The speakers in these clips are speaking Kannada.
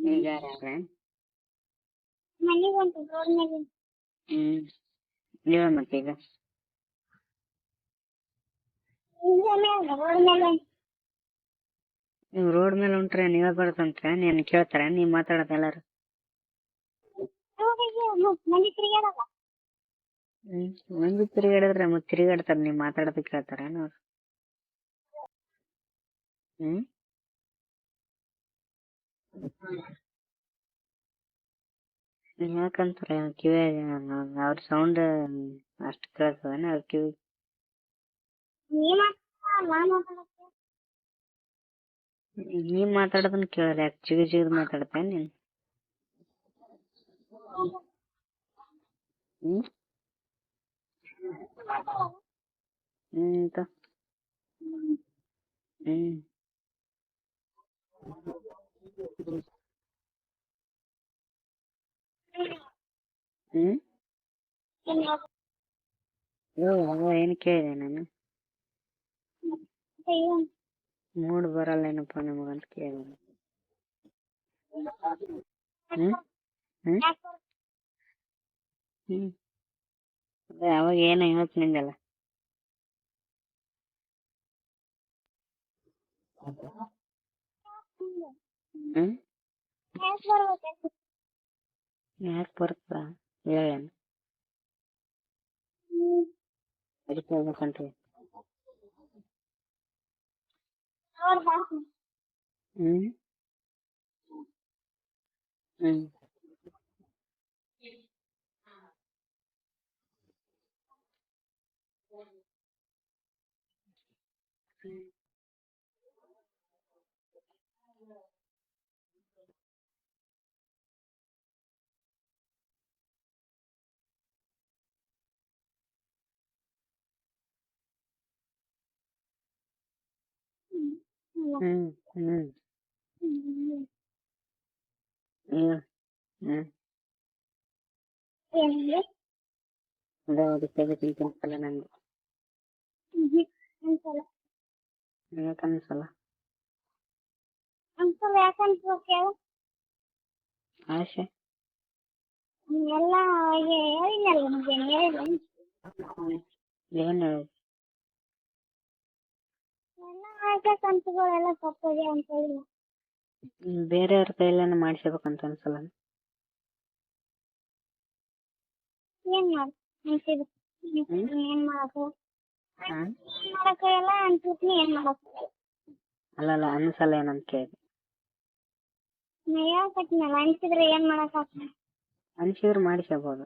ಈಗ ಯಾರ್ಯಾರ ಮನೆಗೆ ಹೊಂಟು ರೋಡ್ ಮೇಲೆ ನೀವ ಮತ್ತೀಗ ರೋಡ್ ಮೇಲೆ ನೀವು ರೋಡ್ ಮೇಲೆ ಹೊಂಟ್ರೆ ನೀವೇ ಬರ್ತಂತ್ರ ನೀನ್ ಕೇಳ್ತಾರ ನೀವ್ ಮಾತಾಡೋದು ಎಲ್ಲಾರು ಮನೆ ತಿರುಗಾಡಲ್ಲ ಮಂದಿ ತಿರುಗಾಡಿದ್ರೆ ಮತ್ತೆ ತಿರುಗಾಡ್ತಾರ ನೀವ್ ಮಾತಾಡೋದು ಕೇಳ್ತಾರ ಅವ್ರು ಯಾಕಂತಾರೆ ಕಿವಿ ಅವ್ರ ಸೌಂಡ್ ಅಷ್ಟು ಕೇಳ್ತದೇನ ಅವ್ರ ಕಿವಿ ನೀವ್ ಮಾತಾಡೋದನ್ನ ಕೇಳಲ್ಲ ಯಾಕೆ ಜಿಗಿದ್ ಮಾತಾಡ್ತೇನೆ ನೀನ್ ಅಂತ ಏನ್ ಕೇಳಿದೆ ನಾನು ಮೂಡ್ ಬರಲ್ಲ ಏನಪ್ಪ ನಿಮಗಂತ ಕೇಳಿದೆ ಅವಾಗ ಏನ ಇವತ್ತು ನಿಂದಲ್ಲ ಯಾಕೆ ಬರುತ್ತ ಹೇಳೇನು ಅದಕ್ಕೆ ಹೋಗ್ಬೇಕಂಟ್ರಿ ನಂಗೆ ಯಾಕನ್ಸಲ್ಲ ಆಶೆ ಎಲ್ಲ ಹೇಳಿನಲ್ಲ ಏನ್ ಹೇಳುದು ಎಲ್ಲ ಆಸೆ ಕನಸುಗಳೆಲ್ಲ ತಪ್ಪಿದೆ ಅಂತ ಹೇಳಿಲ್ಲ ಬೇರೆಯವ್ರ ಕೈಲೆಲ್ಲ ಮಾಡಿಸ್ಬೇಕಂತ ಅನ್ಸಲ್ಲ ಏನ್ ಏನ್ ಮಾಡಕ ಎಲ್ಲ ಅನ್ಸುತ್ನಿ ಏನ್ ಮಾಡಕ್ ಅಲ್ಲಲ್ಲ ಅನ್ಸಲ್ಲ ಏನಂತ ಕೇಳಿದೆ ಹೇಳ್ಕಟ್ನಲ್ಲ ಅನ್ಸಿದ್ರೆ ಏನ್ ಮಾಡಕ್ ಆಗ್ತದೆ ಅನ್ಸಿದ್ರೆ ಮಾಡಿಸಬಹುದು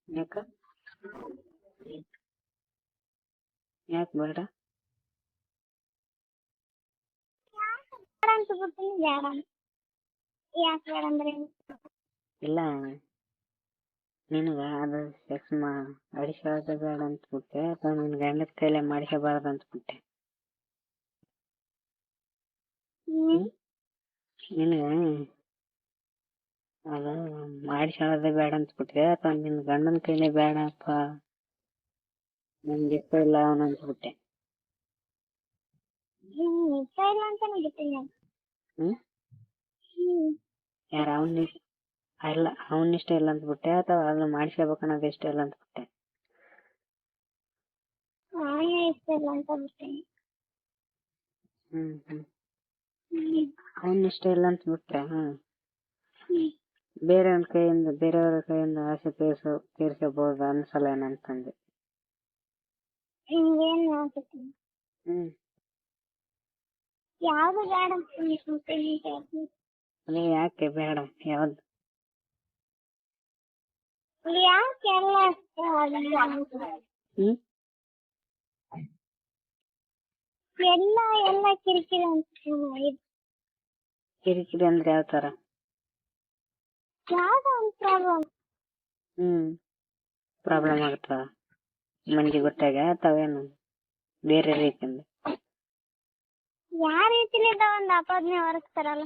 ಯಾಕ ಯಾಕೆ ಬೇಡ ಅಂತ ಬಿಡ್ತೀನಿ ಬೇಡ ಯಾಕೆ ಬೇಡ ಅಂದ್ರೆ ಇಲ್ಲ ನಿನಗ ಅದು ಸೆಕ್ಸ್ ಅಡಿಸೋದು ಬೇಡ ಅಂತ ಬಿಟ್ಟೆ ಅಥವಾ ನಿನ್ ಗಂಡದ ಕೈಲೇ ಮಾಡಿಸಬಾರ್ದು ಅಂತ ಬಿಟ್ಟೆ ನಿನಗ ಅದು ಮಾಡಿಸೋದೇ ಬೇಡ ಅಂತ ಬಿಟ್ಟೆ ಅಥವಾ ನಿನ್ ಗಂಡನ ಕೈಲೇ ಬೇಡಪ್ಪ ನನ್ಗೆ ಇಷ್ಟ ಇಲ್ಲ ಅವನು ಅಂತ ಬಿಟ್ಟೆ ಇಷ್ಟ ಇಲ್ಲ ಅಂತಾನೆ ಬಿಟ್ಟಿನಿ ಯಾರ ಅಲ್ಲ ಅವನ್ ಇಷ್ಟ ಇಲ್ಲ ಅಂತ ಬಿಟ್ಟೆ ಅಥವಾ ಅದನ್ನ ಮಾಡಿಸ್ಕೋಬೇಕನ್ನೋದು ಇಷ್ಟ ಇಲ್ಲ ಅಂತ ಬಿಟ್ಟೆ ಇಷ್ಟ ಇಲ್ಲ ಅಂತ ಬಿಟ್ಟಿನಿ ಅವನ್ ಇಷ್ಟ ಇಲ್ಲ ಅಂತ ಬಿಟ್ರೆ ಬೇರೆಯವ್ರ ಕೈಯಿಂದ ಆಸೆ ತೀರ್ಸಬಹುದು ಅನ್ಸಲ್ಲ ಏನಂತಂದೆ ಯಾವ್ದು ಬೇಡ ಅದೇ ಯಾಕೆ ಬೇಡ ಯಾವ್ದು ಯಾಕೆ ಎಲ್ಲ ಕಿರಿಕಿರಿ ಅಂತ ಕಿರಿಕಿರಿ ಅಂದ್ರೆ ಯಾವ ತರ ಯಾವ್ದೋ ಒಂದು ಪ್ರಾಬ್ಲಮ್ ಆಗುತ್ತ ಮಂದಿ ಗೊತ್ತಾಗ ತಾವೇನು ಬೇರೆ ರೀತಿಯಿಂದ ಯಾವ ರೀತಿಲಿದ್ದ ಒಂದು ಆಪಾದನೆ ಹೊರಸ್ತಾರಲ್ಲ